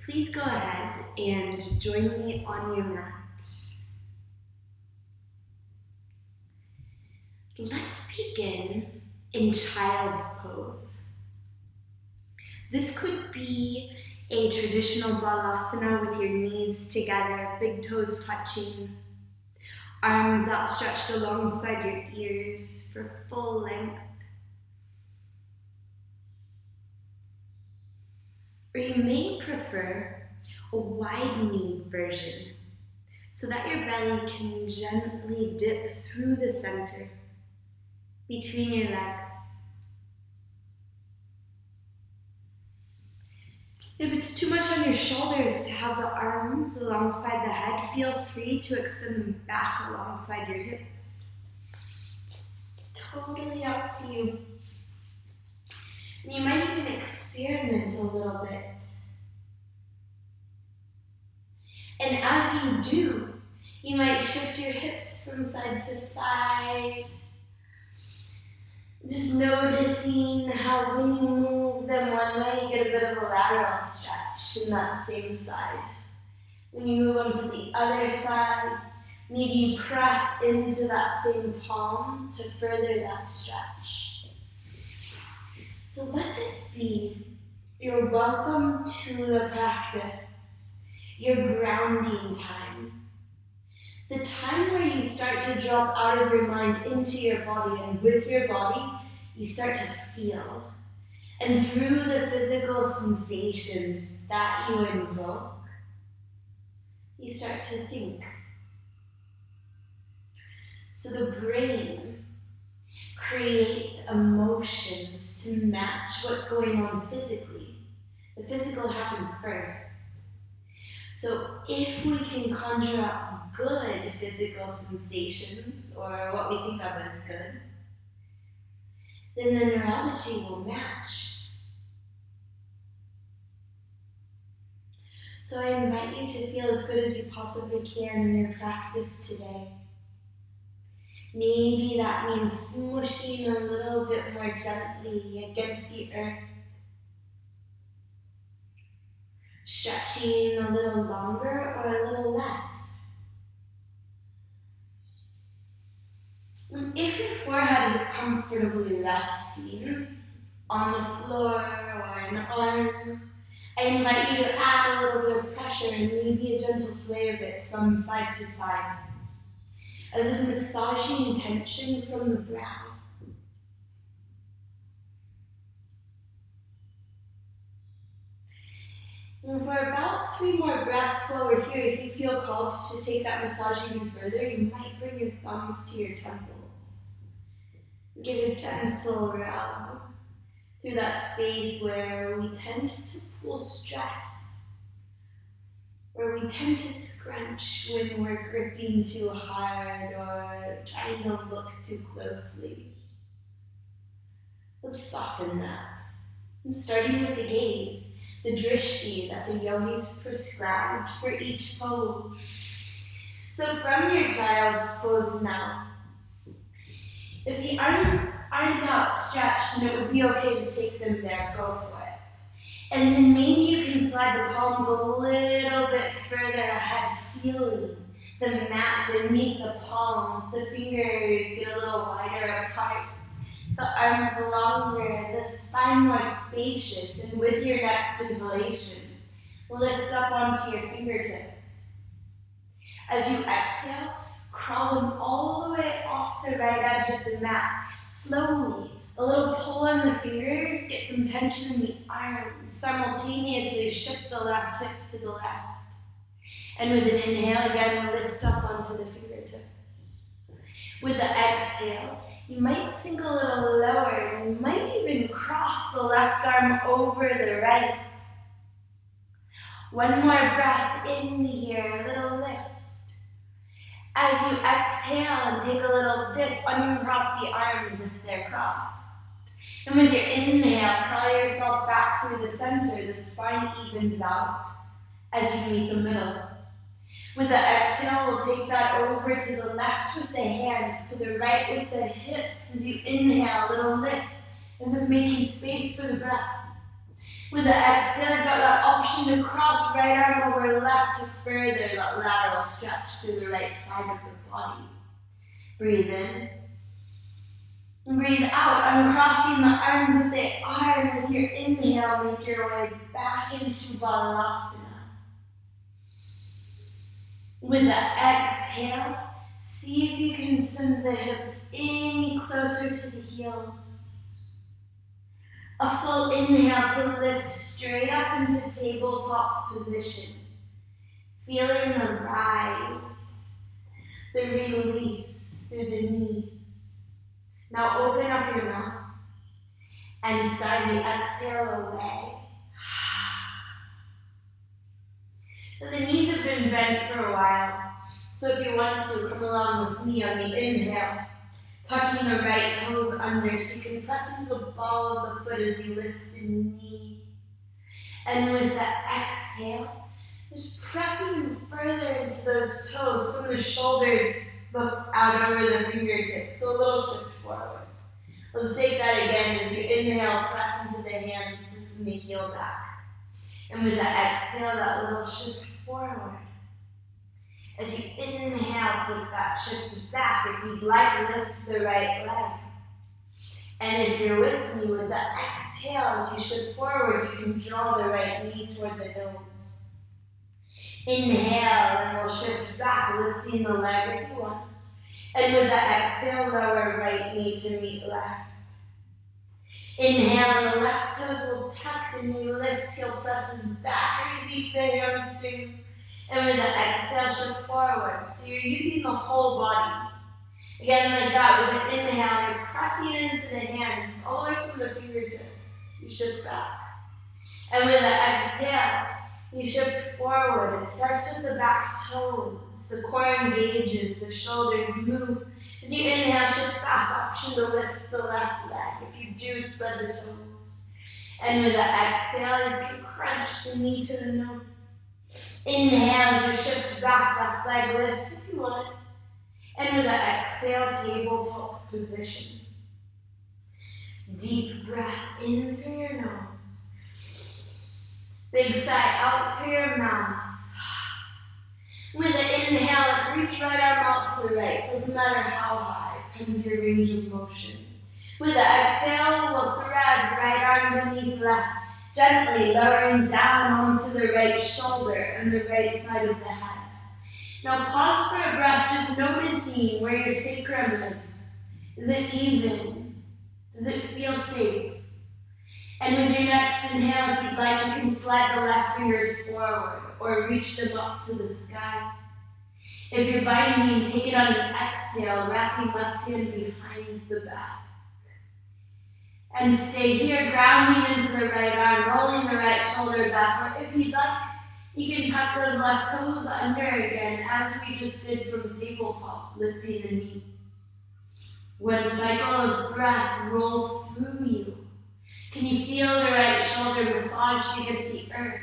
Please go ahead and join me on your mat. Let's begin in child's pose. This could be a traditional balasana with your knees together, big toes touching, arms outstretched alongside your ears for full length. Or you may prefer a wide-kneed version so that your belly can gently dip through the center between your legs. If it's too much on your shoulders to have the arms alongside the head, feel free to extend them back alongside your hips. Totally up to you. And you might even experiment a little bit. And as you do, you might shift your hips from side to side. Just noticing how when you move them one way, you get a bit of a lateral stretch in that same side. When you move them to the other side, maybe you press into that same palm to further that stretch. So let this be your welcome to the practice, your grounding time. The time where you start to drop out of your mind into your body, and with your body, you start to feel. And through the physical sensations that you invoke, you start to think. So the brain creates emotions to match what's going on physically. The physical happens first. So if we can conjure up good physical sensations, or what we think of as good, then the neurology will match. So I invite you to feel as good as you possibly can in your practice today. Maybe that means smooshing a little bit more gently against the earth, stretching a little longer or a little less. If your forehead is comfortably resting on the floor or an arm, I invite you to add a little bit of pressure and maybe a gentle sway of it from side to side, as if massaging tension from the brow. And for about 3 more breaths while we're here, if you feel called to take that massage even further, you might bring your thumbs to your temples. Give a gentle rub through that space where we tend to pull stress, where we tend to scrunch when we're gripping too hard or trying to look too closely. Let's soften that. And starting with the gaze, the drishti that the yogis prescribed for each pose. So from your child's pose now, if the arms aren't outstretched and it would be okay to take them there, go for it. And then maybe you can slide the palms a little bit further ahead, feeling the mat beneath the palms. The fingers get a little wider apart, the arms longer, the spine more spacious, and with your next inhalation, lift up onto your fingertips. As you exhale, crawl them all the way off the right edge of the mat. Slowly, a little pull on the fingers, get some tension in the arms. Simultaneously shift the left hip to the left. And with an inhale again, lift up onto the fingertips. With the exhale, you might sink a little lower, and you might even cross the left arm over the right. One more breath in here, a little lift. As you exhale and take a little dip, uncross the arms if they're crossed. And with your inhale, crawl yourself back through the center. The spine evens out as you meet the middle. With the exhale, we'll take that over to the left with the hands, to the right with the hips. As you inhale, a little lift, as if making space for the breath. With the exhale, you've got that option to cross right arm over left to further that lateral stretch through the right side of the body. Breathe in. And breathe out, uncrossing the arms as they are. With your inhale, make your way back into Balasana. With the exhale, see if you can send the hips any closer to the heels. A full inhale to lift straight up into tabletop position. Feeling the rise, the release through the knees. Now open up your mouth and slightly exhale away. The knees have been bent for a while, so if you want to, come along with me on the inhale, tucking the right toes under so you can press into the ball of the foot as you lift the knee. And with the exhale, just press even further into those toes so the shoulders look out over the fingertips, so a little shift forward. Let's take that again as you inhale, press into the hands to send the heel back. And with the exhale, that little shift forward. As you inhale, take that shift back. If you'd like, lift the right leg. And if you're with me, with the exhale, as you shift forward, you can draw the right knee toward the nose. Inhale, and we'll shift back, lifting the leg if you want. And with the exhale, lower right knee to meet left. Inhale, and the left toes will tuck, the knee lifts, heel presses back, release the hamstring. And with the exhale, shift forward. So you're using the whole body. Again, like that, with an inhale, you're pressing into the hands, all the way from the fingertips. You shift back. And with the exhale, you shift forward. It starts with the back toes. The core engages, the shoulders move. As you inhale, shift back, option to lift the left leg. If you do, spread the toes. And with the exhale, you can crunch the knee to the nose. Inhale, as you shift back, left leg lifts if you want it. And with the exhale, tabletop position. Deep breath in through your nose. Big sigh out through your mouth. With the inhale, let's reach right arm out to the right. Doesn't matter how high, depends your range of motion. With the exhale, we'll thread right arm beneath left, gently lowering down onto the right shoulder and the right side of the head. Now pause for a breath, just noticing where your sacrum is. Is it even? Does it feel safe? And with your next inhale, if you'd like, you can slide the left fingers forward or reach them up to the sky. If you're binding, take it on an exhale, wrapping left hand behind the back. And stay here, grounding into the right arm, rolling the right shoulder back, or if you'd like, you can tuck those left toes under again, as we just did from tabletop, lifting the knee. One cycle of breath rolls through you. Can you feel the right shoulder massaged against the earth,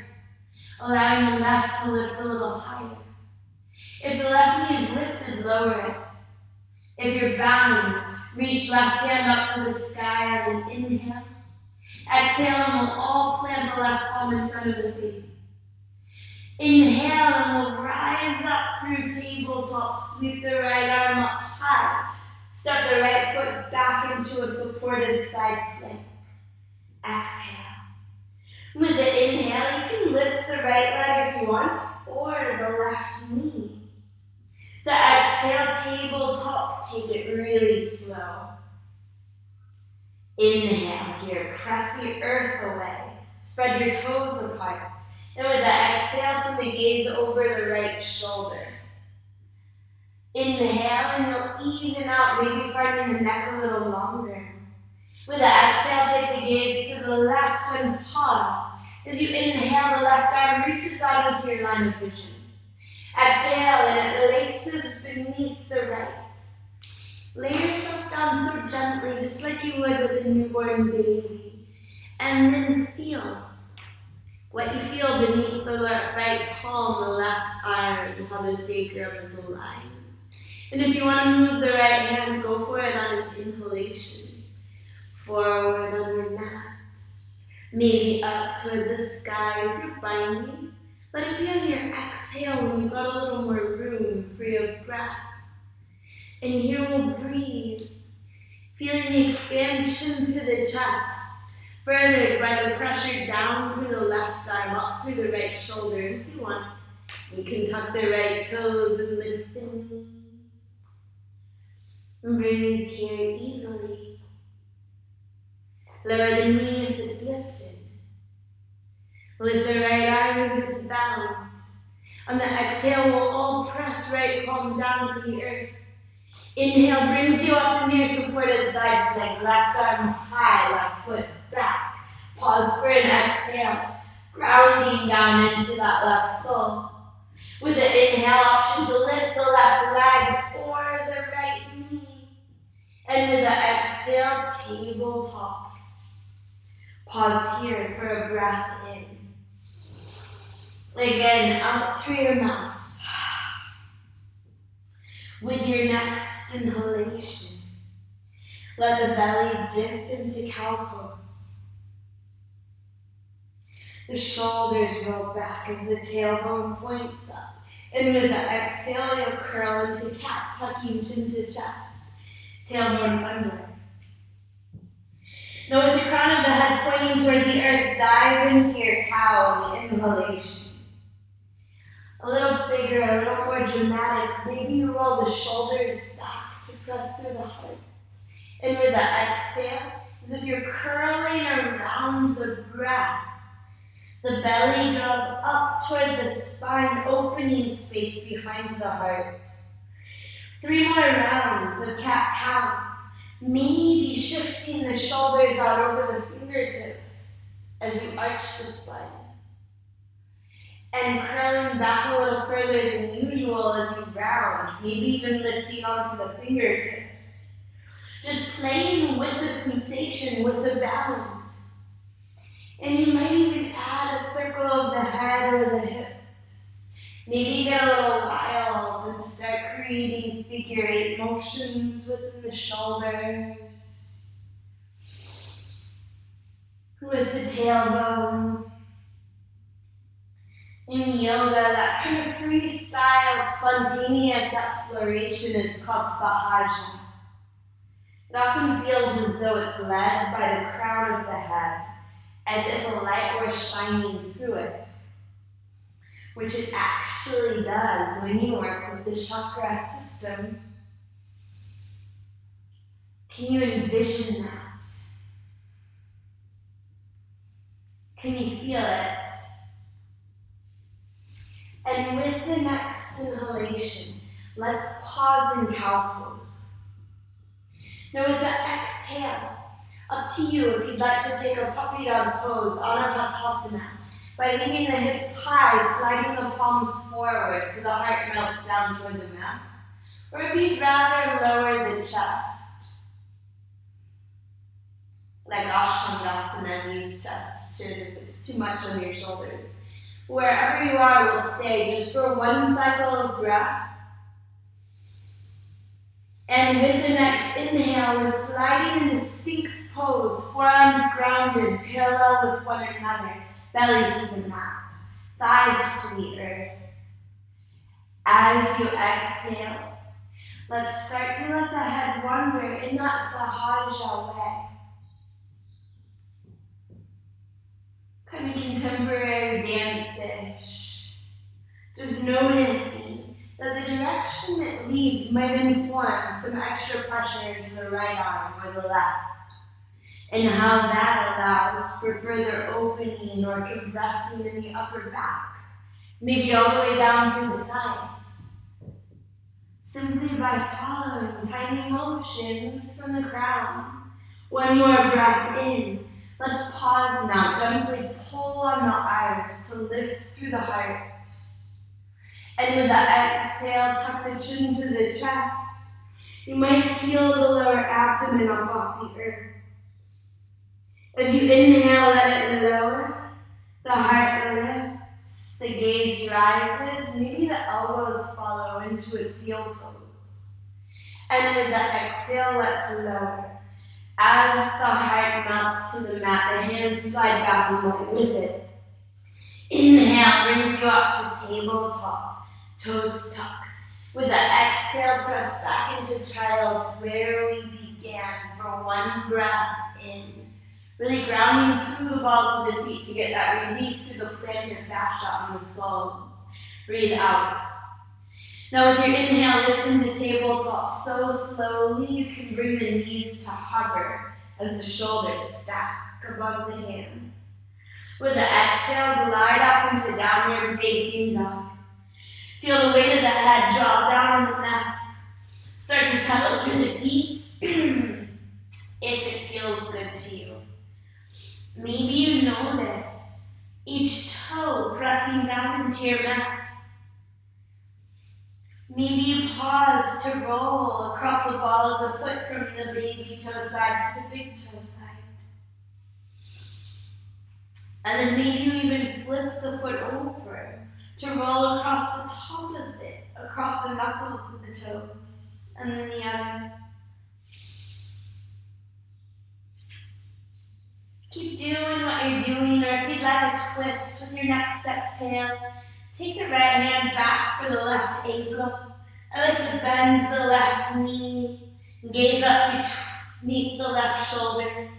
allowing the left to lift a little higher? If the left knee is lifted, lower it. If you're bound, reach left hand up to the sky on an inhale. Exhale, and we'll all plant the left palm in front of the feet. Inhale, and we'll rise up through tabletop, sweep the right arm up high. Step the right foot back into a supported side plank. Exhale. With the inhale, you can lift the right leg if you want, or the left knee. The exhale, tabletop, take it really slow. Inhale here, press the earth away. Spread your toes apart. And with the exhale, send the gaze over the right shoulder. Inhale, and you'll even out, maybe finding the neck a little longer. With the exhale, take the gaze to the left and pause. As you inhale, the left arm reaches out into your line of vision. Exhale, and it laces beneath the right. Lay yourself down so gently, just like you would with a newborn baby. And then feel what you feel beneath the right palm, the left arm, how the sacrum is aligned. And if you want to move the right hand, go for it on an inhalation. Forward on your mat. Maybe up toward the sky if you're binding. Let it be on your exhale when you've got a little more room for your breath. And here we'll breathe, feeling the expansion through the chest, furthered by the pressure down through the left arm, up through the right shoulder. If you want, you can tuck the right toes and lift the knee. And breathe here easily. Lower the knee if it's lifted. Lift the right arm if it's bound. On the exhale, we'll all press right palm down to the earth. Inhale brings you up into your supported side plank. Left arm high, left foot back. Pause for an exhale, grounding down into that left sole. With the inhale, option to lift the left leg or the right knee. And with the exhale, tabletop. Pause here for a breath in. Again, out through your mouth. With your next inhalation, let the belly dip into cow pose. The shoulders roll back as the tailbone points up. And with the exhale, you'll curl into cat, tucking chin to chest. Tailbone under. Now with the crown of the head pointing toward the earth, dive into your cow on the inhalation. A little bigger, a little more dramatic. Maybe you roll the shoulders back to press through the heart. And with the exhale, as if you're curling around the breath, the belly draws up toward the spine, opening space behind the heart. 3 more rounds of cat-cows. Maybe shifting the shoulders out over the fingertips as you arch the spine. And curling back a little further than usual as you round, maybe even lifting onto the fingertips. Just playing with the sensation, with the balance. And you might even add a circle of the head or the hips. Maybe get a little wild and start creating figure 8 motions within the shoulders. With the tailbone. In yoga, that kind of freestyle, spontaneous exploration is called sahaja. It often feels as though it's led by the crown of the head, as if a light were shining through it, which it actually does when you work with the chakra system. Can you envision that? Can you feel it? And with the next inhalation, let's pause in cow pose. Now with the exhale, up to you if you'd like to take a puppy dog pose, anahatasana, by leaving the hips high, sliding the palms forward so the heart melts down toward the mat. Or if you'd rather lower the chest, like Ashtanga, use chest chin if it's too much on your shoulders. Wherever you are, we'll stay just for 1 cycle of breath. And with the next inhale, we're sliding into Sphinx pose, forearms grounded, parallel with one another, belly to the mat, thighs to the earth. As you exhale, let's start to let the head wander in that sahaja way. Kind of contemporary dance-ish. Just noticing that the direction it leads might inform some extra pressure into the right arm or the left, and how that allows for further opening or compressing in the upper back, maybe all the way down through the sides. Simply by following tiny motions from the crown. 1 more breath in. Let's pause now, gently pull on the arms to lift through the heart. And with the exhale, tuck the chin to the chest. You might feel the lower abdomen up off the earth. As you inhale, let it lower. The heart lifts, the gaze rises, maybe the elbows follow into a seal pose. And with the exhale, let's lower. As the heart melts to the mat, the hands slide back in line with it. Inhale brings you up to tabletop, toes tuck. With the exhale, press back into child's where we began for one breath in. Really grounding through the balls of the feet to get that release through the plantar fascia on the soles. Breathe out. Now with your inhale, lift into tabletop so slowly you can bring the knees to hover as the shoulders stack above the hands. With the exhale, glide up into downward facing dog. Feel the weight of the head draw down on the neck. Start to pedal through the feet if it feels good to you. Maybe you notice each toe pressing down into your mat. Maybe you pause to roll across the ball of the foot from the baby toe side to the big toe side. And then maybe you even flip the foot over to roll across the top of it, across the knuckles of the toes, and then the other. Keep doing what you're doing, or if you'd like a twist with your next exhale, take the right hand back for the left ankle. I like to bend the left knee, gaze up beneath the left shoulder.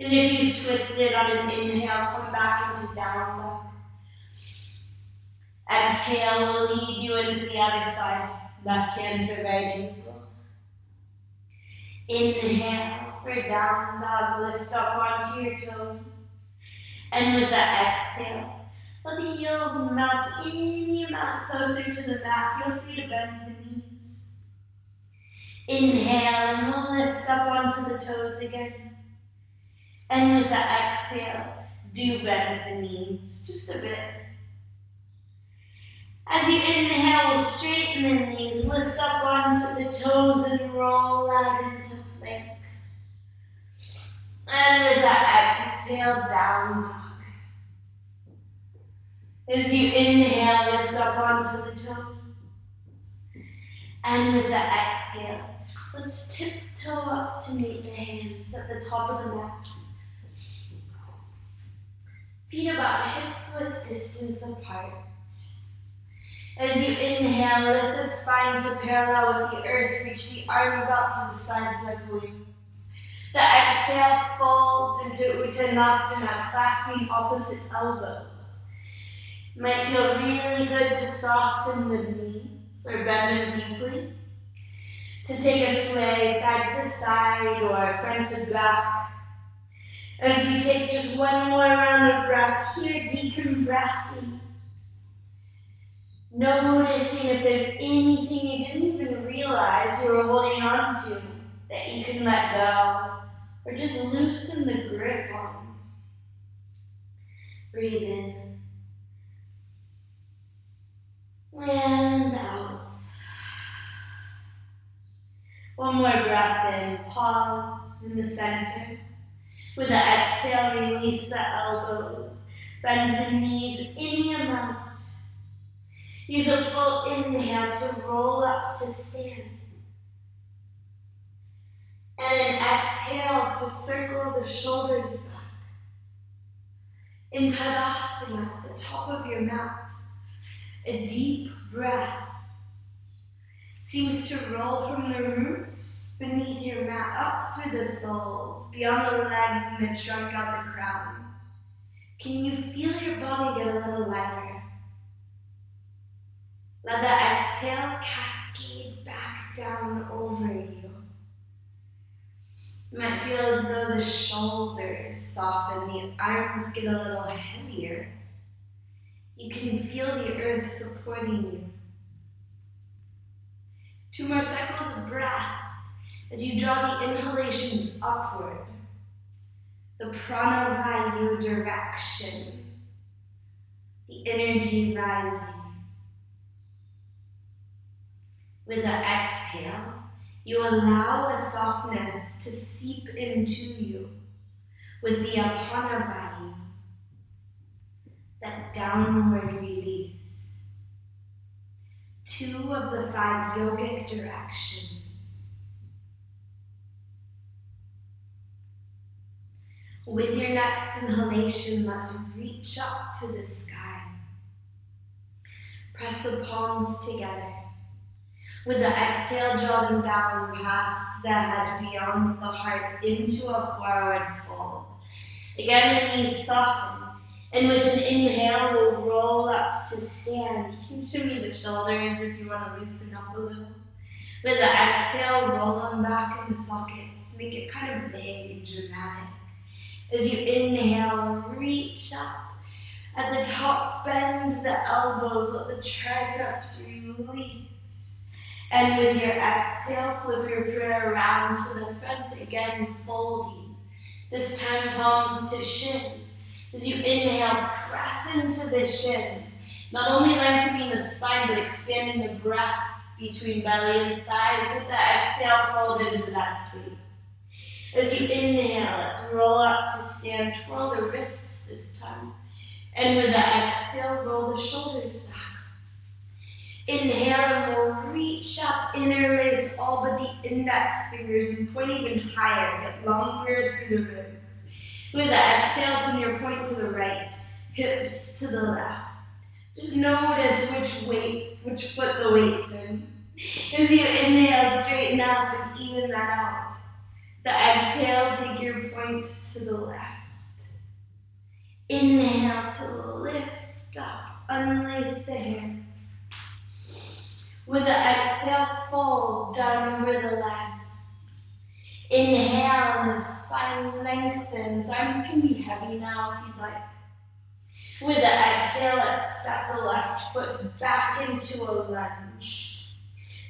And if you've twisted on an inhale, come back into down dog. Exhale will lead you into the other side, left hand to right ankle. Inhale for down dog, lift up onto your toes. And with that exhale, let the heels melt in, you melt closer to the mat. Feel free to bend the knees. Inhale, and we'll lift up onto the toes again. And with the exhale, do bend the knees just a bit. As you inhale, we'll straighten the knees, lift up onto the toes and roll out into plank. And with that exhale, down dog. As you inhale, lift up onto the toes. And with the exhale, let's tiptoe up to meet the hands at the top of the mat. Feet about hips width distance apart. As you inhale, lift the spine to parallel with the earth. Reach the arms out to the sides like wings. The exhale, fold into Uttanasana, clasping opposite elbows. It might feel really good to soften the knees or bend them deeply. To take a sway side to side or front to back. As we take just one more round of breath here, decompressing. Noticing if there's anything you didn't even realize you were holding on to that you can let go, or just loosen the grip on. Breathe in. And out. One more breath in, pause in the center. With the exhale, release the elbows, bend the knees any amount. Use a full inhale to roll up to stand. And an exhale to circle the shoulders back. In Tadasana, at the top of your mat, a deep breath seems to roll from the roots beneath your mat up through the soles, beyond the legs and the trunk out the crown. Can you feel your body get a little lighter? Let the exhale cascade back down over you. You might feel as though the shoulders soften, the arms get a little heavier. You can feel the earth supporting you. 2 more cycles of breath as you draw the inhalations upward. The pranavayu direction. The energy rising. With the exhale, you allow a softness to seep into you with the apanavayu, that downward release. 2 of the 5 yogic directions. With your next inhalation, let's reach up to the sky. Press the palms together. With the exhale, draw them down past the head, beyond the heart, into a forward fold. Again, the knees soften, and with an inhale, we'll roll up to stand. You can shimmy the shoulders if you want to loosen up a little. With the exhale, roll them back in the sockets. Make it kind of big and dramatic. As you inhale, reach up. At the top, bend the elbows, let the triceps release. And with your exhale, flip your prayer around to the front, again folding. This time, palms to shins. As you inhale, press into the shins. Not only lengthening the spine, but expanding the breath between belly and thighs. With the exhale, fold into that space. As you inhale, let's roll up to stand. Twirl the wrists this time. And with the exhale, roll the shoulders back. Inhale, and we'll reach up, interlace all but the index fingers and point even higher. Get longer through the ribs. With the exhale, send your point to the right, hips to the left. Just notice which foot the weight's in. As you inhale, straighten up and even that out. The exhale, take your point to the left. Inhale to lift up, unlace the hands. With the exhale, fold down over the legs. Inhale, and the spine lengthens. Arms can be heavy now if you'd like. With the exhale, let's step the left foot back into a lunge.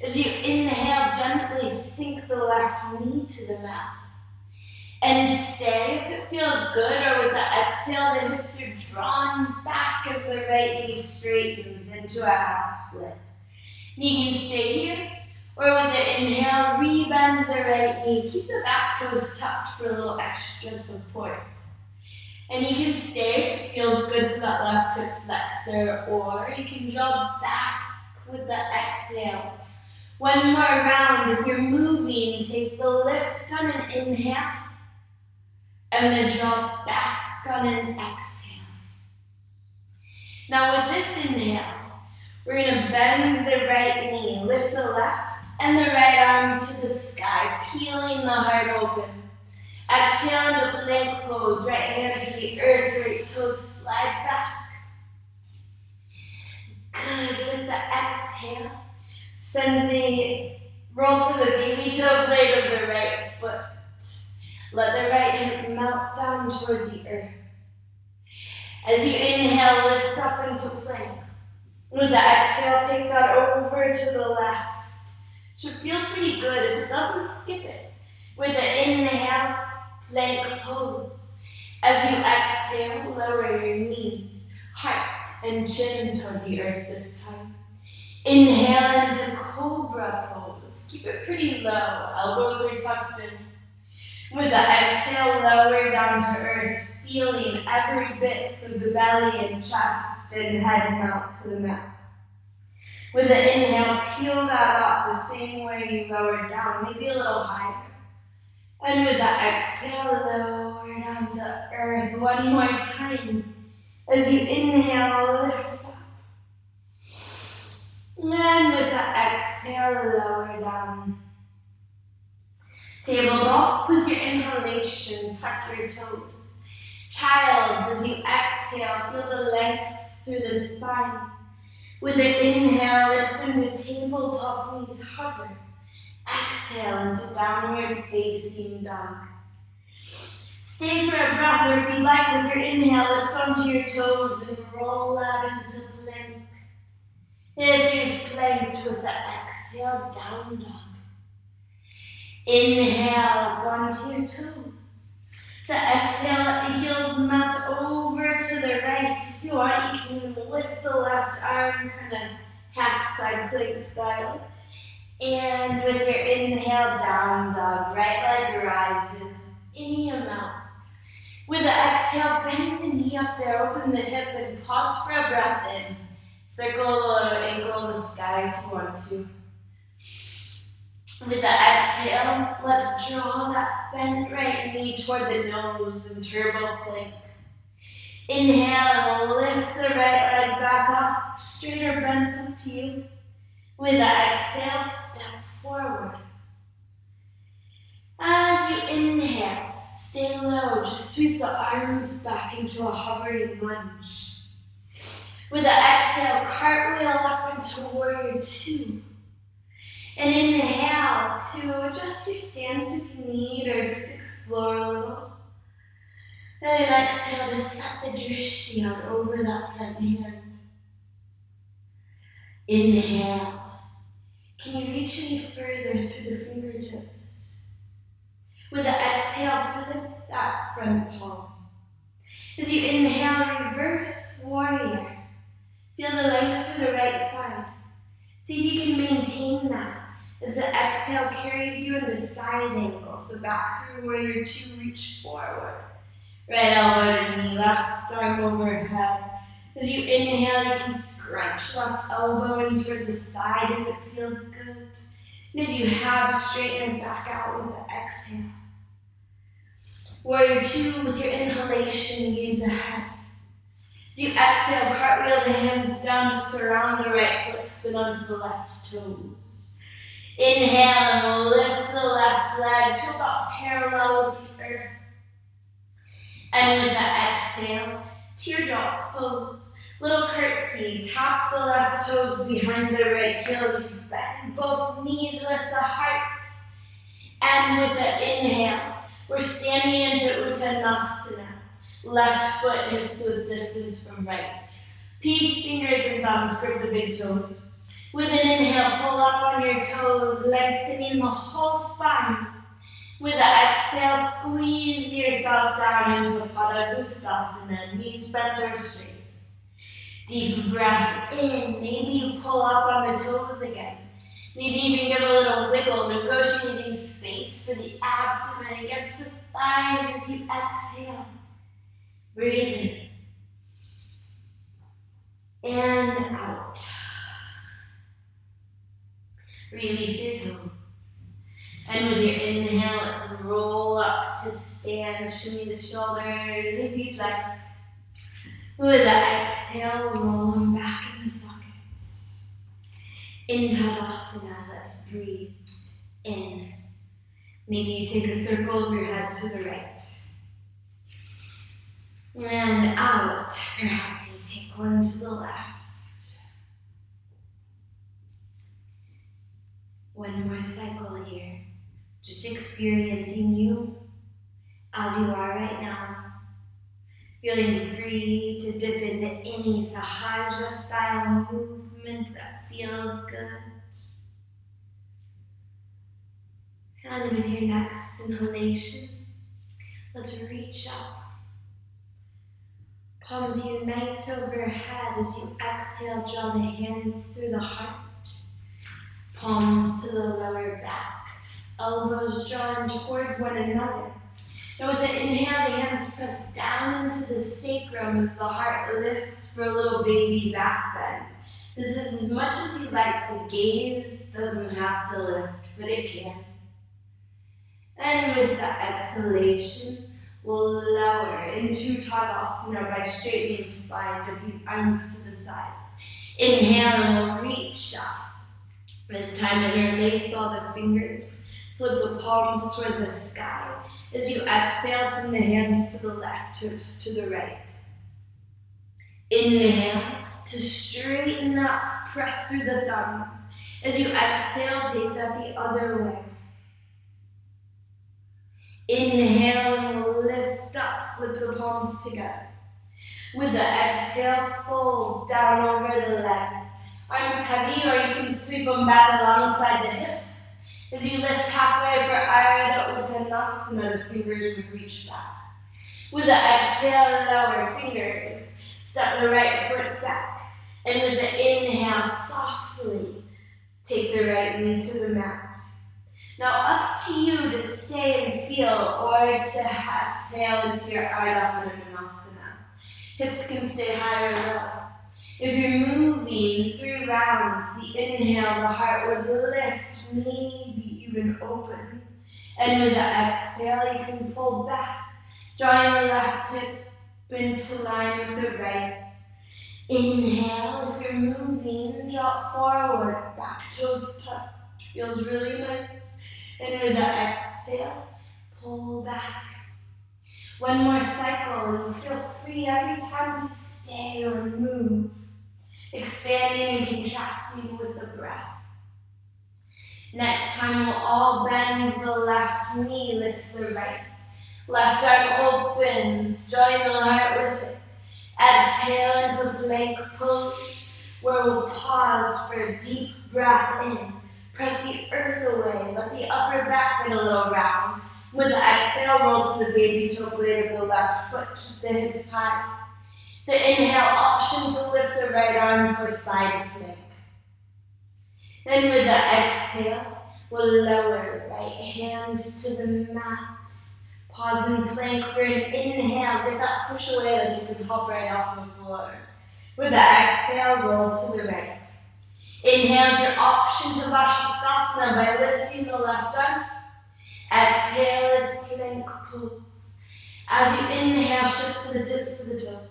As you inhale, gently sink the left knee to the mat. And stay if it feels good, or with the exhale, the hips are drawn back as the right knee straightens into a half split. You can stay here, or with the inhale, rebend the right knee. Keep the back toes tucked for a little extra support. And you can stay if it feels good to that left hip flexor, or you can go back with the exhale. One more round. If you're moving, take the lift on an inhale, and then drop back on an exhale. Now with this inhale, we're going to bend the right knee, lift the left and the right arm to the sky, peeling the heart open. Exhale into plank pose, right hand to the earth, right toes slide back. Good, with the exhale, send the roll to the baby toe blade of the right foot. Let the right hip melt down toward the earth. As you inhale, lift up into plank. With the exhale, take that over to the left. Should feel pretty good. If it doesn't, skip it. With the inhale, plank pose. As you exhale, lower your knees, heart and chin toward the earth this time. Inhale into cobra pose. Keep it pretty low. Elbows are tucked in. With the exhale, lower down to earth, feeling every bit of the belly and chest and head mount to the mat. With the inhale, peel that up the same way you lowered down, maybe a little higher. And with the exhale, lower down to earth one more time. As you inhale, lift up. And with the exhale, lower down. Tabletop, with your inhalation, tuck your toes. Childs, as you exhale, feel the length through the spine. With an inhale, lift into tabletop, knees hover. Exhale into downward facing dog. Stay for a breath, or if you'd like, with your inhale, lift onto your toes and roll out into plank. If you've planked, with the exhale, down dog. Inhale up onto your toes. The exhale, let the heels melt over to the right. If you want, you can lift the left arm, kind of half side plank style. And with your inhale, down dog, right leg rises, any amount. With the exhale, bend the knee up there, open the hip, and pause for a breath in. Circle the ankle in the sky if you want to. With the exhale, let's draw that bent right knee toward the nose and turbo plank. Inhale, lift the right leg back up, straight or bent up to you. With the exhale, step forward. As you inhale, stay low, just sweep the arms back into a hovering lunge. With the exhale, cartwheel up into warrior two. And inhale to adjust your stance if you need or just explore a little. Then exhale to set the drishti out over that front hand. Inhale. Can you reach any further through the fingertips? With the exhale, flip that front palm. As you inhale, reverse warrior. Feel the length through the right side. See if you can maintain that as the exhale carries you into side angle. So back through warrior two, reach forward. Right elbow to knee, left arm overhead. As you inhale, you can scrunch left elbow in toward the side if it feels good. And if you have, straighten it back out with the exhale. Warrior two, with your inhalation, gaze ahead. As you exhale, cartwheel the hands down to surround the right foot, spin onto the left toes. Inhale, lift the left leg to about parallel with the earth. And with the exhale, teardrop pose. Little curtsy, tap the left toes behind the right heel as you bend both knees, lift the heart. And with the inhale, we're standing into Uttanasana. Left foot hips with distance from right. Peace, fingers and thumbs grip the big toes. With an inhale, pull up on your toes, lengthening the whole spine. With the exhale, squeeze yourself down into Padangusthasana, knees bent or straight. Deep breath in, maybe you pull up on the toes again. Maybe even give a little wiggle, negotiating space for the abdomen against the thighs as you exhale. Breathe in. And out. Release your toes. And with your inhale, let's roll up to stand. Shimmy the shoulders if you'd like. With the exhale, roll them back in the sockets. In Tadasana, let's breathe in. Maybe you take a circle of your head to the right. And out. Perhaps you take one to the left. One more cycle here. Just experiencing you as you are right now. Feeling free to dip into any Sahaja style movement that feels good. And with your next inhalation, let's reach up. Palms unite overhead as you exhale, draw the hands through the heart. Palms to the lower back, elbows drawn toward one another. And with an inhale, the hands press down into the sacrum as the heart lifts for a little baby back bend. This is as much as you like. The gaze doesn't have to lift, but it can. And with the exhalation, we'll lower into Tadasana by straightening spine, dipping arms to the sides. Inhale and we'll reach up. This time interlace all the fingers. Flip the palms toward the sky. As you exhale, send the hands to the left, hips to the right. Inhale to straighten up, press through the thumbs. As you exhale, take that the other way. Inhale and we'll lift up, flip the palms together. With the exhale, fold down over the legs. Arms heavy, or you can sweep them back alongside the hips. As you lift halfway for Ardha Uttanasana, the fingers would reach back. With the exhale, lower fingers. Step the right foot back. And with the inhale, softly take the right knee to the mat. Now up to you to stay and feel, or to exhale into your Ardha Uttanasana. Hips can stay high or low. If you're moving through rounds, the inhale, the heart would lift. Maybe you even open. And with the exhale, you can pull back, drawing the left hip into line with the right. Inhale, if you're moving, drop forward, back toes tucked. Feels really nice. And with the exhale, pull back. One more cycle, and you feel free every time to stay or move, expanding and contracting with the breath. Next time, we'll all bend the left knee, lift the right. Left arm opens, join the heart with it. Exhale into plank pose, where we'll pause for a deep breath in. Press the earth away, let the upper back get a little round. With the exhale, roll to the baby toe blade of the left foot, keep the hips high. The inhale, option to lift the right arm for side plank. Then with the exhale, we'll lower right hand to the mat. Pause and plank for an inhale. Get that push away like you can hop right off the floor. With the exhale, roll to the right. Inhale is your option to Vashisthasana by lifting the left arm. Exhale is plank pose. As you inhale, shift to the tips of the toes.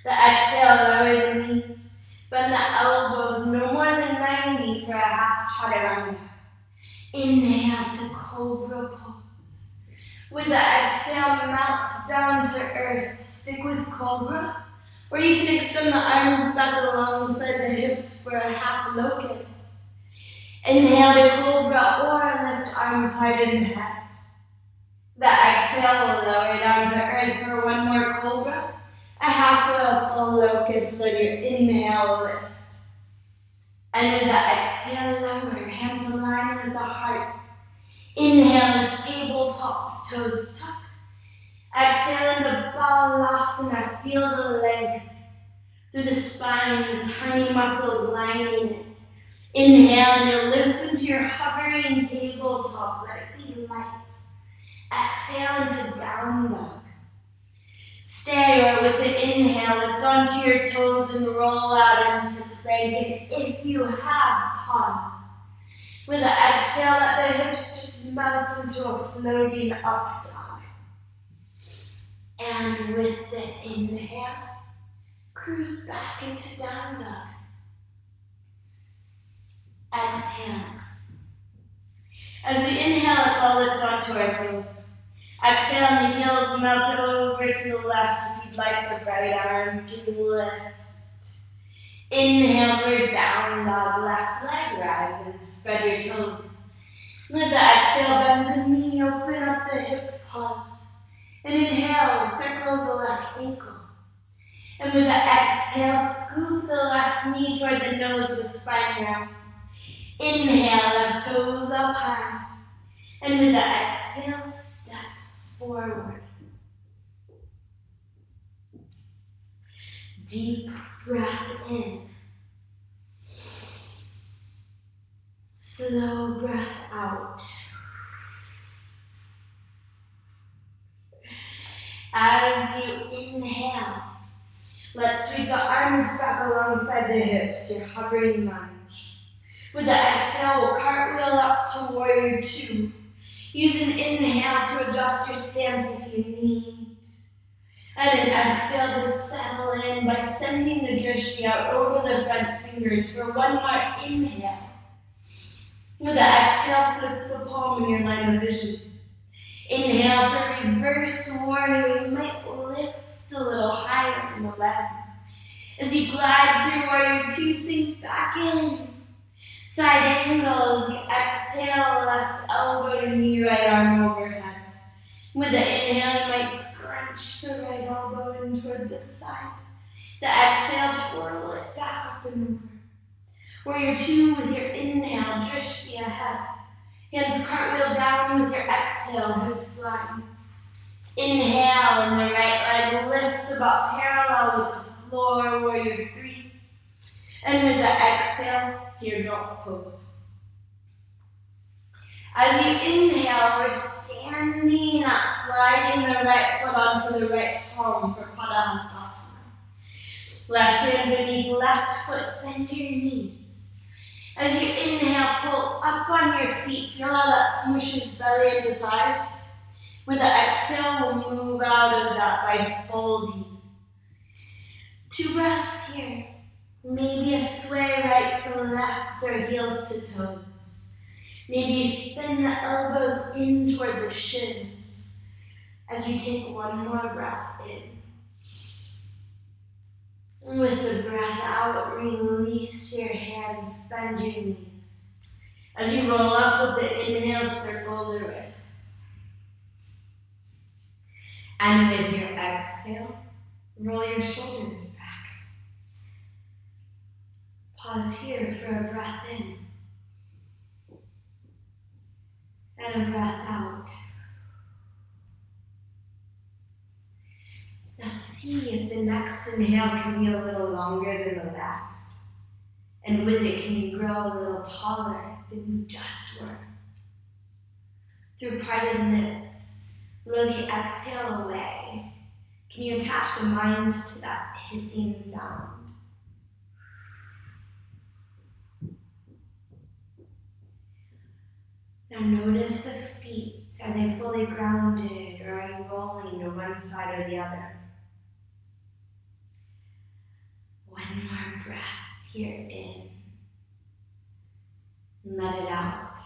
The exhale, lower the knees. Bend the elbows no more than 90 for a half chaturanga. Inhale to cobra pose. With the exhale, melt down to earth. Stick with cobra, or you can extend the arms back alongside the hips for a half locust. Inhale to cobra or lift arms higher than the head. The exhale will lower down to earth for one more cobra. A half of a full locust on your inhale lift. And with the exhale, lower, hands align with the heart. Inhale is tabletop, toes tuck. Exhale into Balasana, feel the length through the spine, the tiny muscles lining it. Inhale and you'll lift into your hovering tabletop, let it be light. Exhale into down dog. Stay, or with the inhale, lift onto your toes and roll out into plank. And if you have, pause. With the exhale, let the hips just melt into a floating up dog. And with the inhale, cruise back into down dog. Exhale. As we inhale, let's all lift onto our toes. Exhale, and the heels melt over to the left. If you'd like the right arm, you can lift. Inhale for down dog, left leg rises. Spread your toes. With the exhale, bend the knee, open up the hip, pause. And inhale, circle the left ankle. And with the exhale, scoop the left knee toward the nose, the spine rounds. Inhale, left toes up high. And with the exhale, step forward. Deep breath in. Slow breath out. As you inhale, let's sweep the arms back alongside the hips, your hovering lunge. With the exhale, we'll cartwheel up to warrior two. Use an inhale to adjust your stance if you need. And an exhale to settle in by sending the drishti out over the front fingers for one more inhale. With the exhale, flip the palm in your line of vision. Inhale for reverse warrior. You might lift a little higher in the legs. As you glide through warrior two, sink back in. Side angles, you exhale, left elbow to knee, right arm overhead. With the inhale, you might scrunch the right elbow in toward the side. The exhale, twirl it back up and over. Warrior two with your inhale, drishti ahead. Hands cartwheel down with your exhale, hips line. Inhale, and the right leg lifts about parallel with the floor, warrior three. And with the exhale, teardrop pose. As you inhale, we're standing up, sliding the right foot onto the right palm for Padahastasana. Left hand beneath left foot, bend your knees. As you inhale, pull up on your feet. Feel how that smooshes belly into thighs. With the exhale, we'll move out of that by folding. 2 breaths here. Maybe a sway right to left or heels to toes. Maybe spin the elbows in toward the shins as you take one more breath in. And with the breath out, release your hands, bend your knees. As you roll up with the inhale, circle the wrists. And with your exhale, roll your shoulders back. Pause here for a breath in. And a breath out. Now see if the next inhale can be a little longer than the last. And with it, can you grow a little taller than you just were? Through parted lips, blow the exhale away. Can you attach the mind to that hissing sound? Now notice the feet. Are they fully grounded, or are you rolling to one side or the other? One more breath here in. And let it out.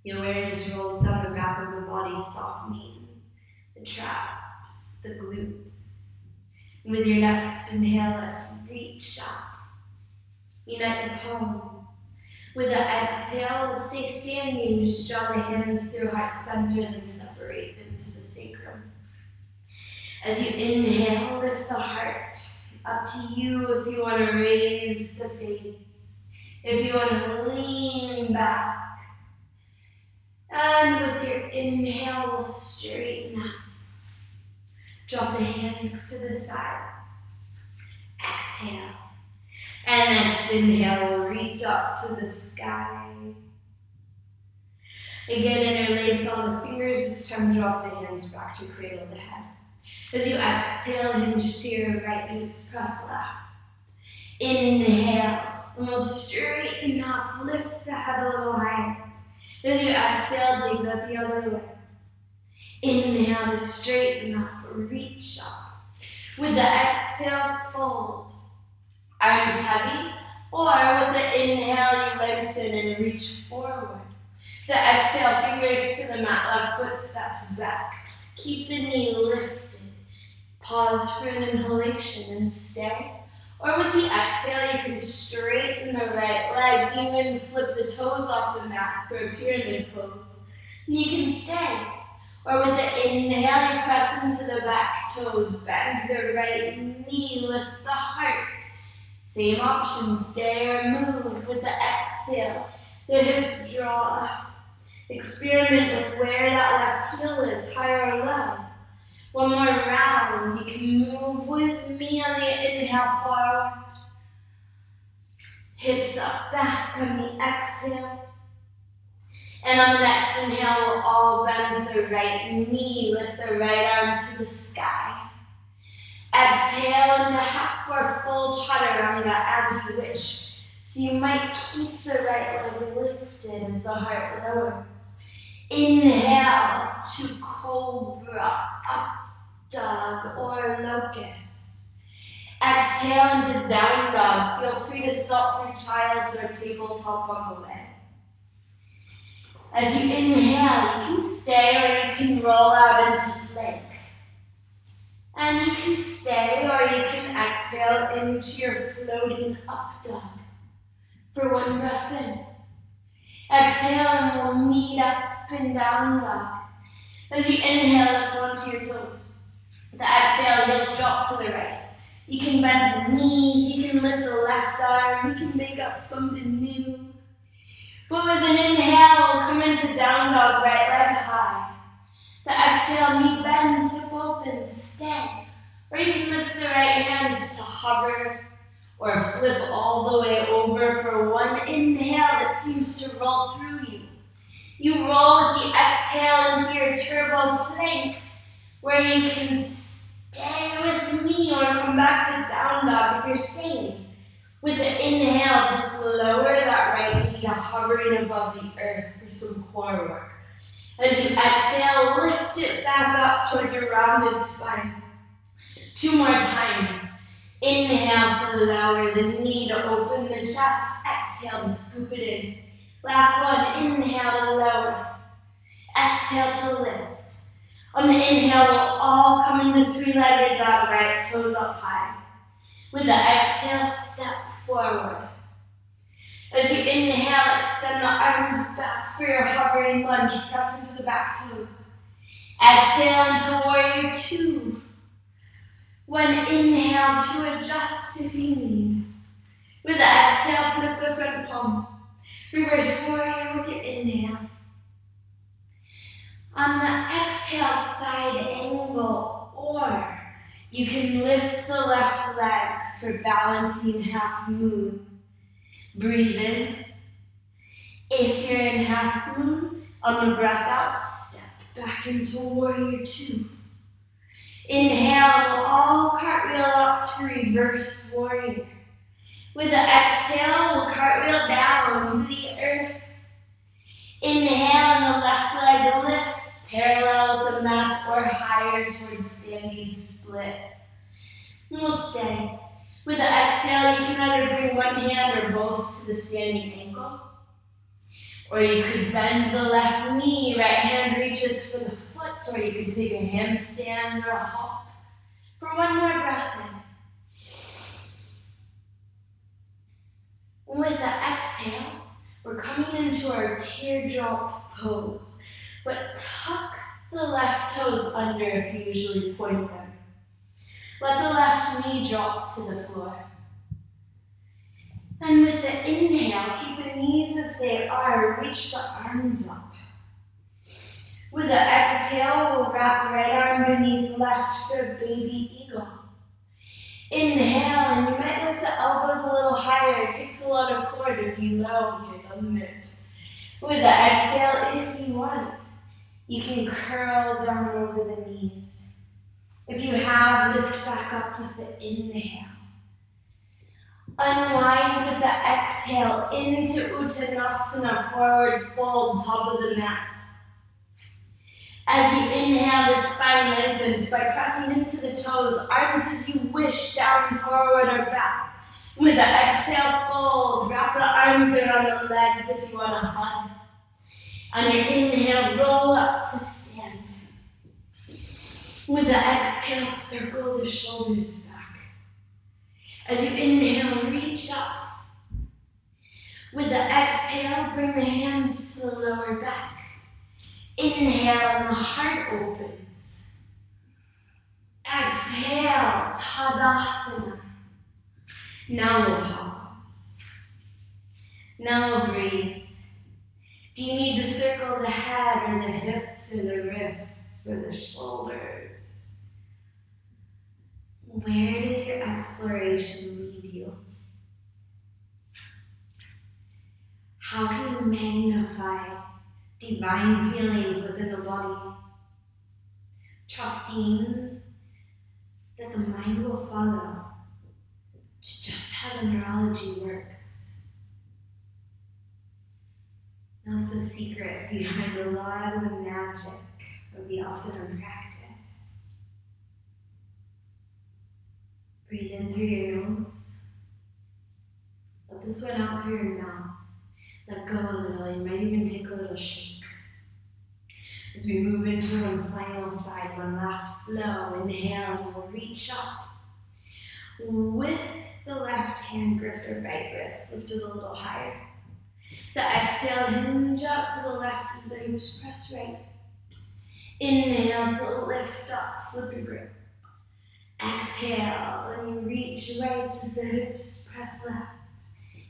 The awareness rolls down the back of the body, softening the traps, the glutes. And with your next inhale, let's reach up. Unite the palms. With the exhale, stay standing. Just draw the hands through heart center and separate them to the sacrum. As you inhale, lift the heart. Up to you if you want to raise the face. If you want to lean back. And with your inhale, we'll straighten up. Drop the hands to the sides. Exhale. And next inhale, we'll reach up to the sky. Again, interlace all the fingers. This time, drop the hands back to cradle the head. As you exhale, hinge to your right, hips press left. Inhale, and we'll straighten up, lift the head a little higher. As you exhale, take that the other way. Inhale to straighten up, reach up. With the exhale, fold. Arms heavy, or with the inhale, you lengthen and reach forward. The exhale, fingers to the mat, left foot steps back. Keep the knee lifted. Pause for an inhalation and stay. Or with the exhale, you can straighten the right leg, even flip the toes off the mat for a pyramid pose. And you can stay. Or with the inhale, you press into the back toes, bend the right knee, lift the heart. Same option, stay or move. With the exhale, the hips draw up. Experiment with where that left heel is, high or low. One more round. You can move with me on the inhale forward. Hips up, back on the exhale. And on the next inhale, we'll all bend the right knee, lift the right arm to the sky. Exhale into half or full chaturanga as you wish. So you might keep the right leg lifted as the heart lowers. Inhale to cobra, up dog or locust. Exhale into down dog. Feel free to stop through child's or tabletop on the way. As you inhale, you can stay or you can roll out into plank. And you can stay or you can exhale into your floating up dog for one breath in. Exhale and we'll meet up and down dog. As you inhale, lift onto your toes. The exhale, heels drop to the right. You can bend the knees, you can lift the left arm, you can make up something new. But with an inhale, we'll come into down dog, right leg high. The exhale, knee bend, hip open, stay. Or you can lift the right hand to hover or flip all the way over for one inhale that seems to roll through you. You roll with the exhale into your turbo plank where you can stay with me or come back to down dog if you're staying. With the inhale, just lower that right knee to hovering above the earth for some core work. As you exhale, lift it back up toward your rounded spine. 2 more times. Inhale to lower the knee to open the chest. Exhale to scoop it in. Last one, inhale to lower. Exhale to lift. On the inhale, we'll all come into 3-legged dog, right toes up high. With the exhale, step forward. As you inhale, extend the arms back for your hovering lunge. Press into the back toes. Exhale into warrior 2. One inhale to adjust if you need. With the exhale, flip the front palm. Reverse warrior with your inhale. On the exhale, side angle, or you can lift the left leg for balancing half moon. Breathe in. If you're in half moon, on the breath out, step back into warrior 2. Inhale, we'll all cartwheel up to reverse warrior. With the exhale, we'll cartwheel down to the earth. Inhale, and the left leg lifts parallel with the mat or higher towards standing split. And we'll stay. With the exhale, you can either bring one hand or both to the standing ankle. Or you could bend the left knee, right hand reaches for the foot, or you could take a handstand or a hop. For one more breath in. With the exhale, we're coming into our teardrop pose. But tuck the left toes under if you usually point them. Let the left knee drop to the floor. And with the inhale, keep the knees as they are. Reach the arms up. With the exhale, we'll wrap right arm beneath left for a baby eagle. Inhale, and you might lift the elbows a little higher. It takes a lot of core to be low here, doesn't it? With the exhale, if you want, you can curl down over the knees. If you have, lift back up with the inhale. Unwind with the exhale into Uttanasana, forward fold, top of the mat. As you inhale, the spine lengthens by pressing into the toes, arms as you wish, down, forward, or back. With the exhale, fold, wrap the arms around the legs if you want to hug. On your inhale, roll up to stand. With the exhale, circle the shoulders back. As you inhale, reach up. With the exhale, bring the hands to the lower back. Inhale, and the heart opens. Exhale, Tadasana. Now we'll pause. Now we'll breathe. Do you need to circle the head or the hips or the wrists or the shoulders? Where does your exploration lead you? How can you magnify divine feelings within the body? Trusting that the mind will follow. It's just how the neurology works. That's the secret behind a lot of the magic of the asana practice. Breathe in through your nose. Let this one out through your mouth. Let go a little. You might even take a little shake. As we move into one final side, one last flow. Inhale, and we'll reach up. With the left hand, grip your right wrist. Lift it a little higher. The exhale, hinge up to the left as the hips press right. Inhale to lift up, flip your grip. Exhale, and you reach right as the hips press left.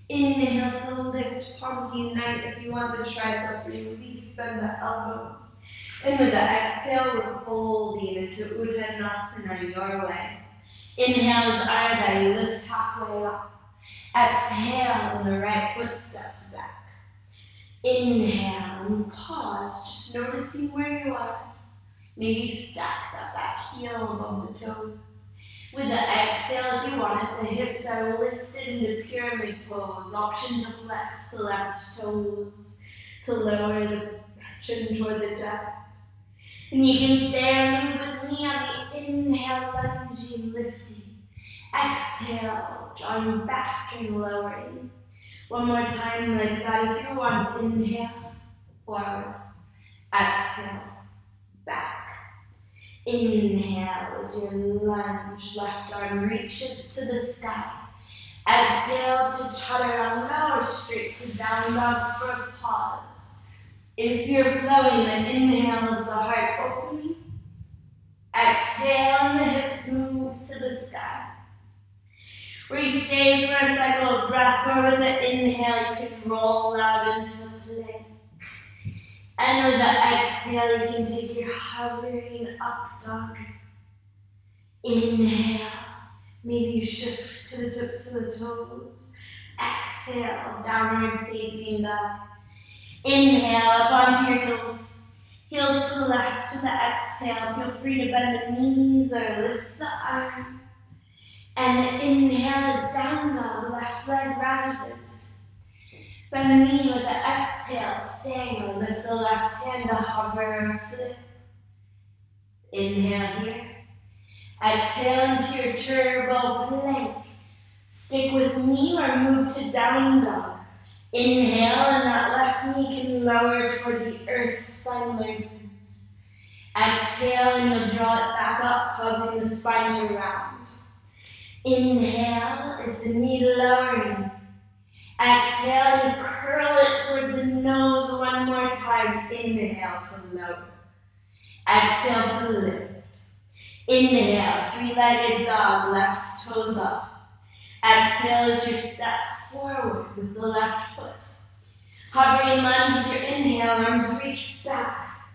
Inhale to lift, palms unite. If you want the tricep, release, bend the elbows. And with the exhale, we're folding into Uttanasana your way. Inhale is Ardha, you lift halfway up. Exhale, and the right foot steps back. Inhale, and pause, just noticing where you are. Maybe stack that back heel above the toes. With the exhale, if you want it, the hips are lifted into pyramid pose. Option to flex the left toes, to lower the chin toward the depth. And you can stay or move with me on the inhale, lunging, lifting. Exhale, drawing back and lowering. One more time like that. If you want, inhale, forward. Exhale, back. Inhale as your lunge, left arm reaches to the sky. Exhale to chaturanga or straight to down dog for a pause. If you're flowing, then inhale as the heart opening. Exhale and the hips move to the sky. We stay for a cycle of breath, or with the inhale you can roll out into plank. And with the exhale you can take your hovering up dog. Inhale, maybe you shift to the tips of the toes. Exhale, downward facing dog. Inhale up onto your toes. Heels to the left with the exhale. Feel free to bend the knees or lift the arm. And the inhale is down dog, left leg rises. Bend the knee with the exhale, stay or lift the left hand to hover or flip. Inhale here. Exhale into your turbo plank. Stick with me or move to down dog. Inhale and that left knee can lower toward the earth, spine lengthens. Exhale and you'll draw it back up, causing the spine to round. Inhale is the knee lowering. Exhale and you curl it toward the nose one more time. Inhale to lower. Exhale to lift. Inhale, three-legged dog, left toes up. Exhale as you step forward with the left foot. Hovering lunge with your inhale, arms reach back.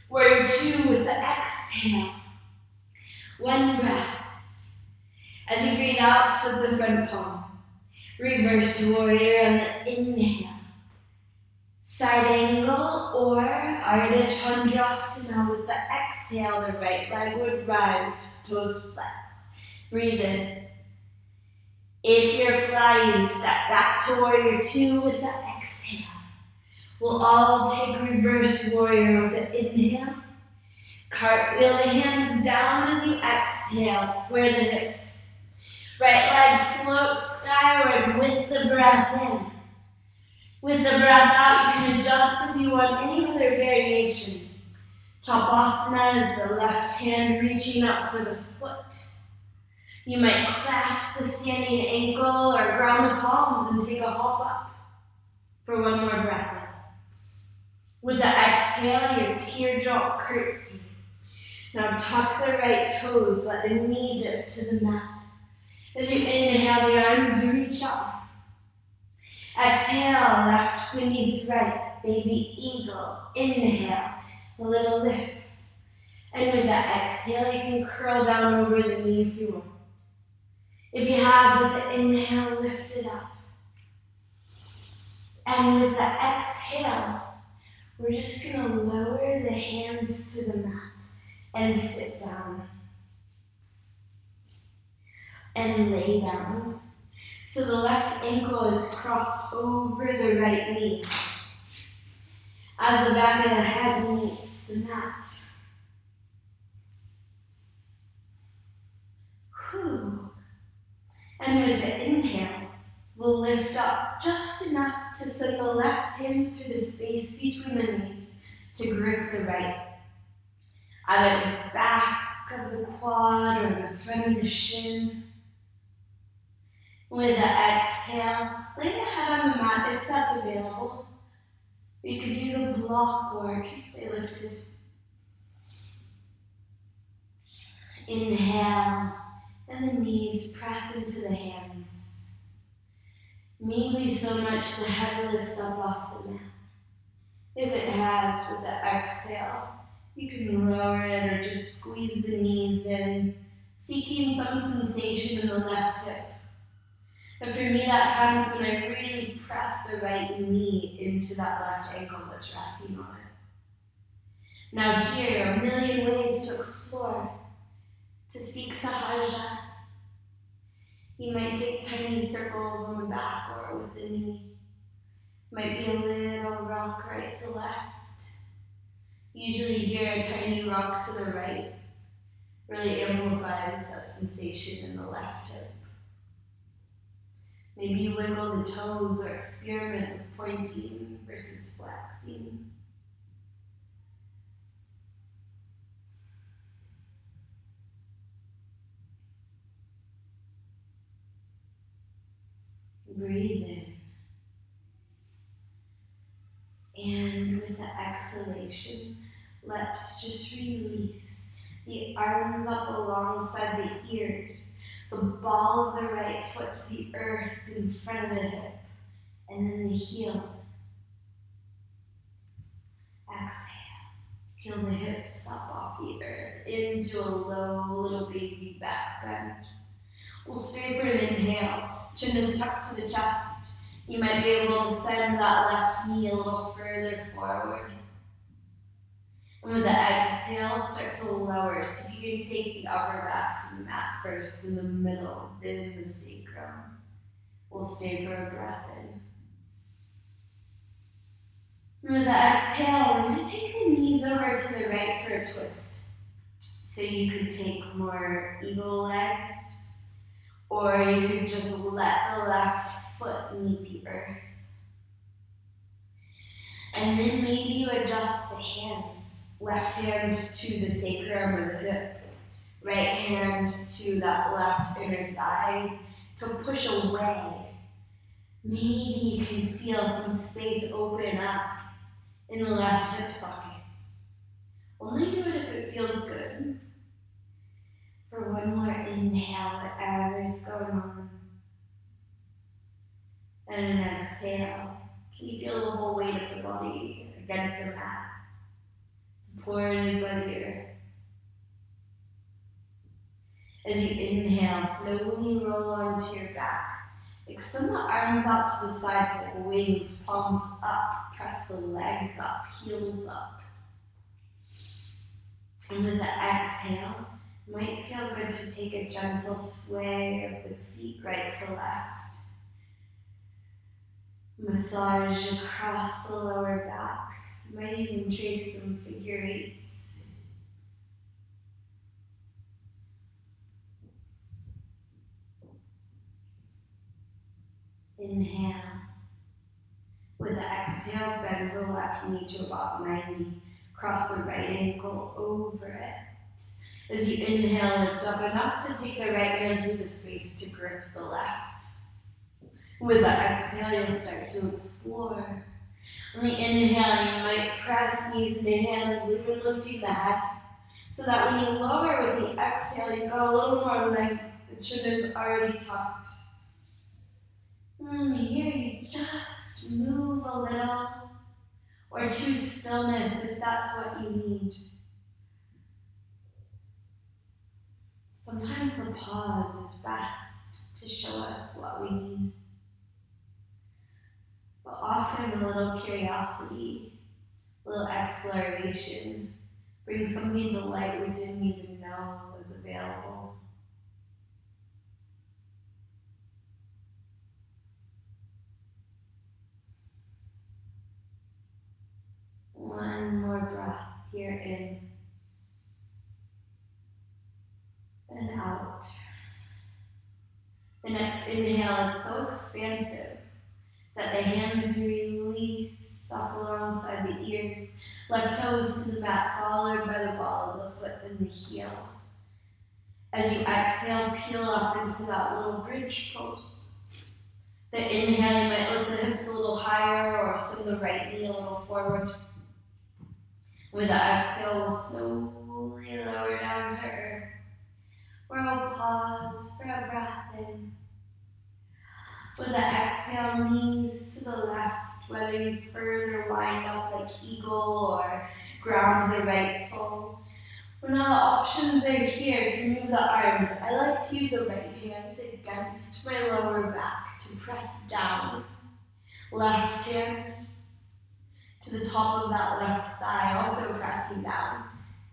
Warrior two with the exhale. One breath. As you breathe out, flip the front palm. Reverse warrior on the inhale. Side angle or Ardha Chandrasana with the exhale, the right leg would rise, toes flex. Breathe in. If you're flying, step back to warrior two with the exhale. We'll all take reverse warrior with the inhale. Cartwheel the hands down as you exhale, square the hips. Right leg floats skyward with the breath in. With the breath out, you can adjust if you want any other variation. Chapasana is the left hand reaching up for the foot. You might clasp the standing ankle or ground the palms and take a hop up for one more breath in. With the exhale, your teardrop curtsy. Now tuck the right toes, let the knee dip to the mat. As you inhale, the arms reach up. Exhale, left beneath right, baby eagle. Inhale, a little lift. And with that exhale, you can curl down over the knee if you want. If you have, with the inhale, lift it up. And with the exhale, we're just going to lower the hands to the mat and sit down. And lay down. So the left ankle is crossed over the right knee as the back of the head meets the mat. Whew. And with the inhale, we'll lift up just enough to send the left hand through the space between the knees to grip the right. Either the back of the quad or the front of the shin. With the exhale, lay the head on the mat if that's available. You could use a block or keep stay lifted. Inhale, and the knees press into the hands. Maybe so much the head lifts up off the mat. If it has, with the exhale, you can lower it or just squeeze the knees in, seeking some sensation in the left hip. And for me, that happens when I really press the right knee into that left ankle that's resting on it. Now here, a million ways to explore, to seek sahaja, You might take tiny circles on the back or with the knee. Might be a little rock right to left. Usually here, a tiny rock to the right really amplifies that sensation in the left hip. Maybe you wiggle the toes or experiment with pointing versus flexing. Breathe in. And with the exhalation, let's just release the arms up alongside the ears, the ball of the right foot to the earth in front of the hip, and then the heel. Exhale. Peel the hips up off the earth into a low little baby back bend. We'll stay for an inhale. Chin is tucked to the chest. You might be able to send that left knee a little further forward. And with the exhale, start to lower. So you can take the upper back to the mat first, in the middle, then the sacrum. We'll stay for a breath in. And with the exhale, we're going to take the knees over to the right for a twist. So you could take more eagle legs, or you could just let the left foot meet the earth. And then maybe you adjust the hands. Left hand to the sacrum or the hip. Right hand to that left inner thigh to push away. Maybe you can feel some space open up in the left hip socket. Only do it if it feels good. For one more inhale, whatever is going on. And an exhale. Can you feel the whole weight of the body against the mat, supported by the earth? As you inhale, slowly roll onto your back. Extend the arms out to the sides like wings, palms up. Press the legs up, heels up. And with the exhale, it might feel good to take a gentle sway of the feet right to left. Massage across the lower back. You might even trace some figure eights. Inhale. With the exhale, bend the left knee to about 90. Cross the right ankle over it. As you inhale, lift up enough to take the right hand through the space to grip the left. With the exhale, you'll start to explore. On the inhale, you might press knees into hands, even lifting the head, so that when you lower with the exhale, you've got a little more length. The chin is already tucked. And here you just move a little, or choose stillness if that's what you need. Sometimes the pause is best to show us what we need. But often a little curiosity, a little exploration brings something to light we didn't even know was available. One more breath here in and out. The next inhale is so expansive that the hands release up alongside the ears, left toes to the mat, followed by the ball of the foot and the heel. As you exhale, peel up into that little bridge pose. The inhale, you might lift the hips a little higher or send the right knee a little forward. With the exhale, we'll slowly lower down to earth. We'll pause for a breath in. With the exhale, knees to the left, whether you further wind up like eagle or ground the right sole. When all the options are here to move the arms, I like to use the right hand against my lower back to press down. Left hand to the top of that left thigh, also pressing down.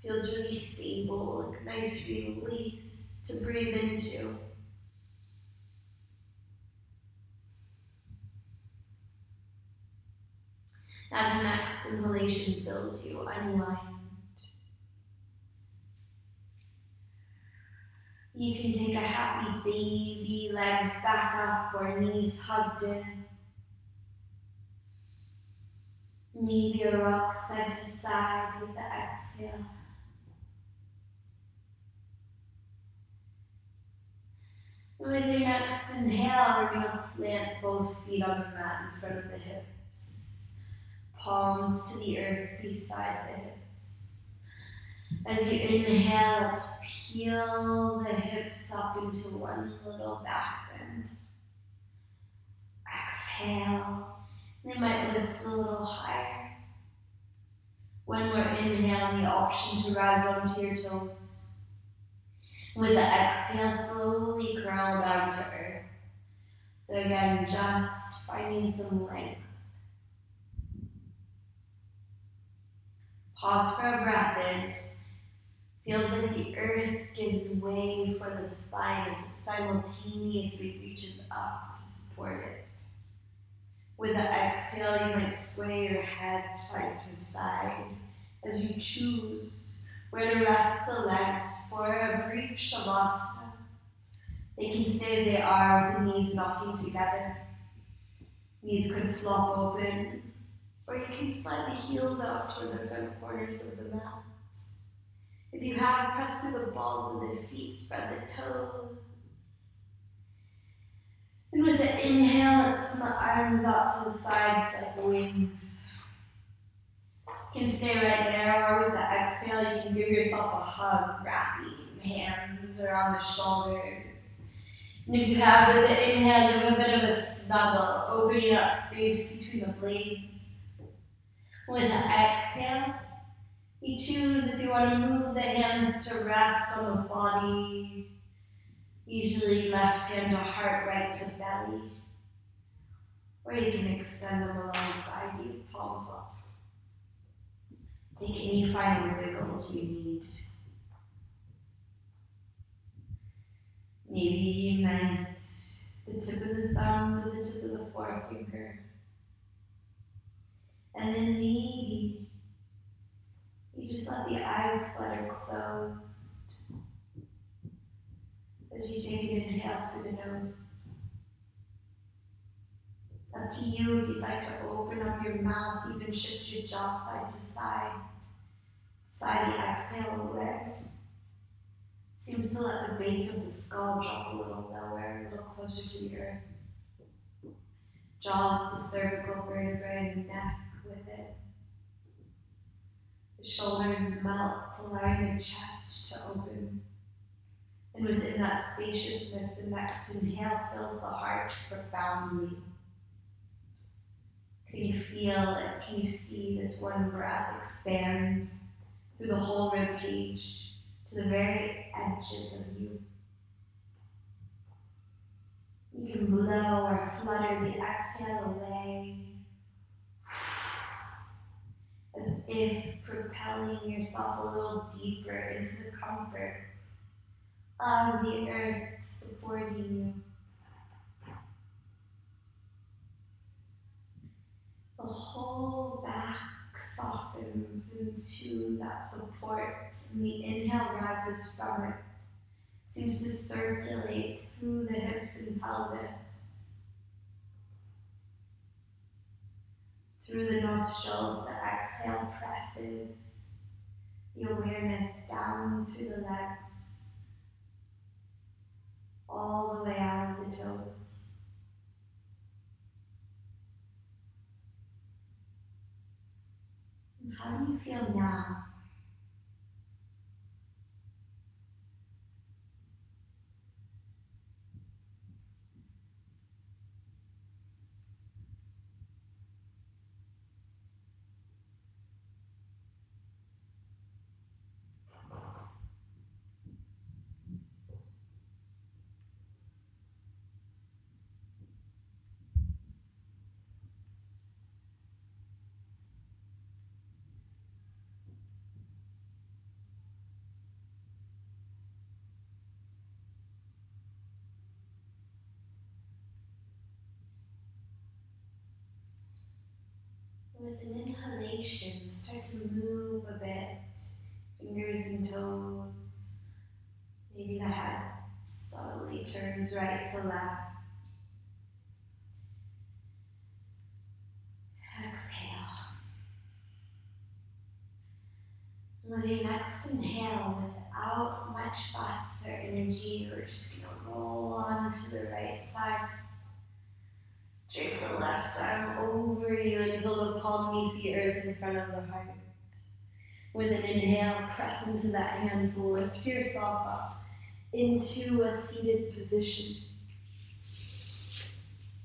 Feels really stable, like nice release to breathe into. As the next inhalation fills you, unwind. You can take a happy baby, legs back up or knees hugged in. Maybe a rock side to side with the exhale. With your next inhale, we're going to plant both feet on the mat in front of the hips. Palms to the earth beside the hips. As you inhale, let's peel the hips up into one little back bend. Exhale. They might lift a little higher. When we're inhaling, the option to rise onto your toes. With the exhale, slowly curl down to earth. So again, just finding some length. Pause for a breath in. Feels like the earth gives way for the spine as it simultaneously reaches up to support it. With the exhale, you might sway your head side to side as you choose where to rest the legs for a brief shavasana. They can stay as they are with the knees knocking together. Knees could flop open, or you can slide the heels out toward the front corners of the mat. If you have, press through the balls of the feet, spread the toes. And with the inhale, let's send the arms out to the sides like wings. You can stay right there, or with the exhale, you can give yourself a hug, wrapping hands around the shoulders. And if you have, with the inhale, give a bit of a snuggle, opening up space between the blades. With the exhale, you choose if you want to move the hands to rest on the body. Usually left hand to heart, right to belly. Or you can extend them alongside you, palms up. Take any final wiggles you need. Maybe you unite the tip of the thumb to the tip of the forefinger. And then maybe you just let the eyes flutter closed as you take an inhale through the nose. Up to you if you'd like to open up your mouth, even shift your jaw side to side. Sigh the exhale away. Seems to let the base of the skull drop a little lower, a little closer to the earth. Jaws, the cervical vertebrae, and the neck with it. The shoulders melt, allowing the chest to open. And within that spaciousness, the next inhale fills the heart profoundly. Can you feel it? Can you see this one breath expand through the whole rib cage to the very edges of you? You can blow or flutter the exhale away as if propelling yourself a little deeper into the comfort of the earth supporting you. The whole back softens into that support, and the inhale rises from it. Seems to circulate through the hips and pelvis. Through the nostrils, the exhale presses the awareness down through the legs, all the way out of the toes. And how do you feel now? With an inhalation, start to move a bit, fingers and toes. Maybe the head subtly turns right to left. Exhale. With your next inhale, without much fuss or energy, we're just going to roll onto the right side. Drape the left arm over you until the palm meets the earth in front of the heart. With an inhale, press into that hand to lift yourself up into a seated position.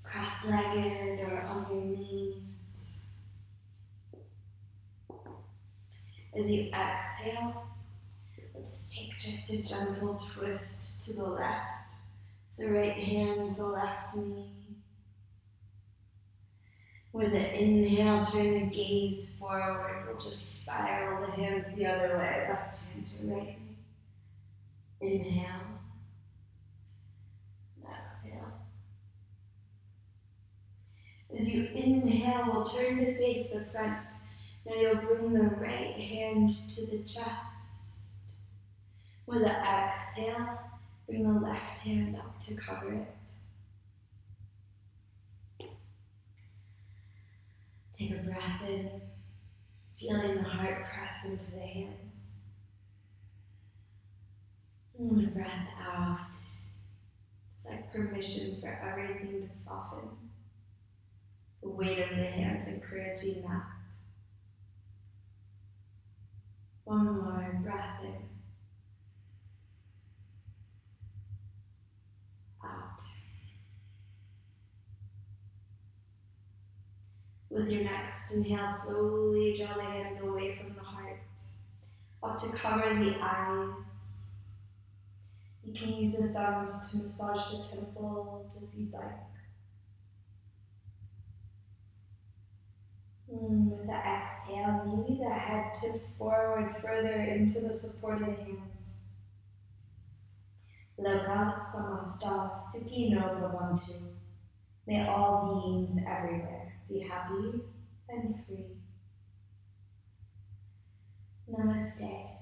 Cross-legged or on your knees. As you exhale, let's take just a gentle twist to the left. So right hand to left knee. With an inhale, turn the gaze forward. We'll just spiral the hands the other way, left hand to right knee. Inhale. Exhale. As you inhale, we'll turn to face the front. Now you'll bring the right hand to the chest. With an exhale, bring the left hand up to cover it. Take a breath in, feeling the heart press into the hands. And a breath out. It's like permission for everything to soften. The weight of the hands encouraging that. One more breath in. Out. With your next inhale, slowly draw the hands away from the heart, up to cover the eyes. You can use the thumbs to massage the temples if you'd like. With the exhale, maybe the head tips forward further into the support of the hands. Loka samasta sukhi no bhavantu. May all beings everywhere be happy and free. Namaste.